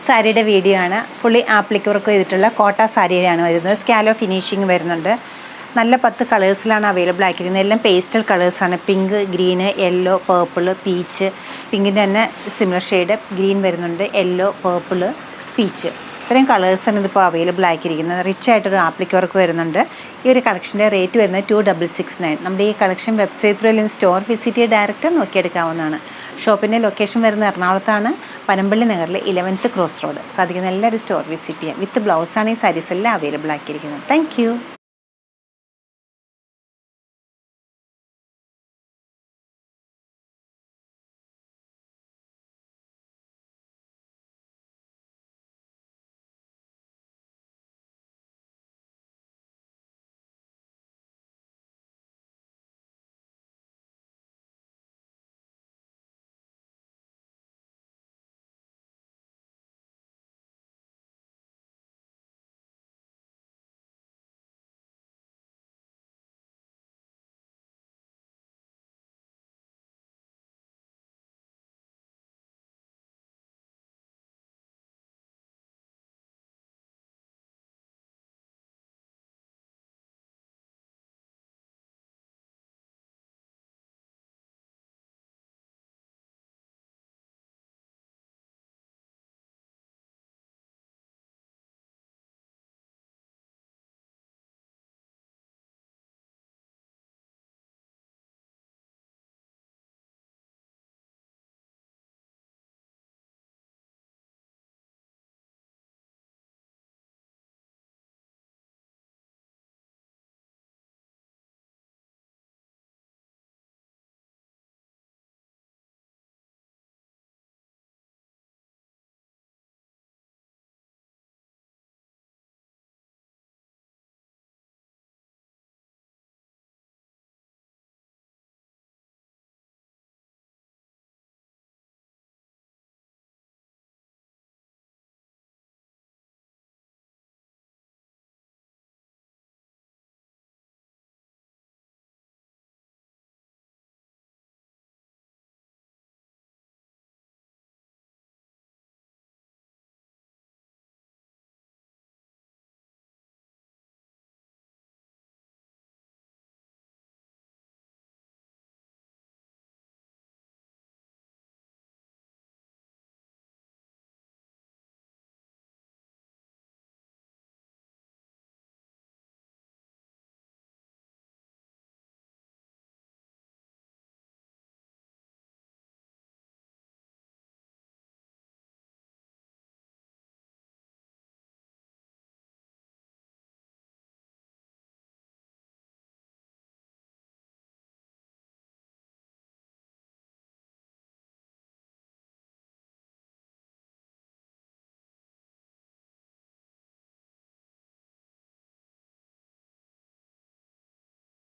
സാരിയുടെ വീഡിയോ ആണ്. Fully appliqué work ചെയ്തിട്ടുള്ള കോട്ട സാരിയാണ് വരുന്നത്. സ്കാലോ ഫിനിഷിങ് വരുന്നുണ്ട്. നല്ല 10 കളേഴ്സിലാണ് അവൈലബിൾ ആക്കിയിരിക്കുന്നത്. എല്ലാം പേസ്റ്റൽ കളേഴ്സാണ്. Pink, green, yellow, purple, peach. പിങ്കിൻ്റെ തന്നെ സിമിലർ ഷെയ്ഡ് ഗ്രീൻ വരുന്നുണ്ട്. Yellow, purple, peach. ഇത്രയും കളേഴ്സാണ് ഇതിപ്പോൾ അവൈലബിൾ ആക്കിയിരിക്കുന്നത്. റിച്ച് ആയിട്ടൊരു ആപ്ലിക് വർക്ക് വരുന്നുണ്ട്. ഈ ഒരു കളക്ഷൻ്റെ റേറ്റ് വരുന്നത് 2669. നമ്മുടെ ഈ കളക്ഷൻ വെബ്സൈറ്റ് ത്രൂ അല്ലെങ്കിൽ സ്റ്റോർ വിസിറ്റ് ചെയ്ത് ഡയറക്റ്റ് നോക്കിയെടുക്കാവുന്നതാണ്. ഷോപ്പിൻ്റെ ലൊക്കേഷൻ വരുന്നത് എറണാകുളത്താണ്, പനമ്പള്ളി നഗറിൽ 11th ക്രോസ് റോഡ്. സാധിക്കുന്ന എല്ലാവരും സ്റ്റോർ വിസിറ്റ് ചെയ്യാം. വിത്ത് ബ്ലൗസാണ് ഈ സാരീസ് എല്ലാം അവൈലബിൾ ആക്കിയിരിക്കുന്നത്. താങ്ക്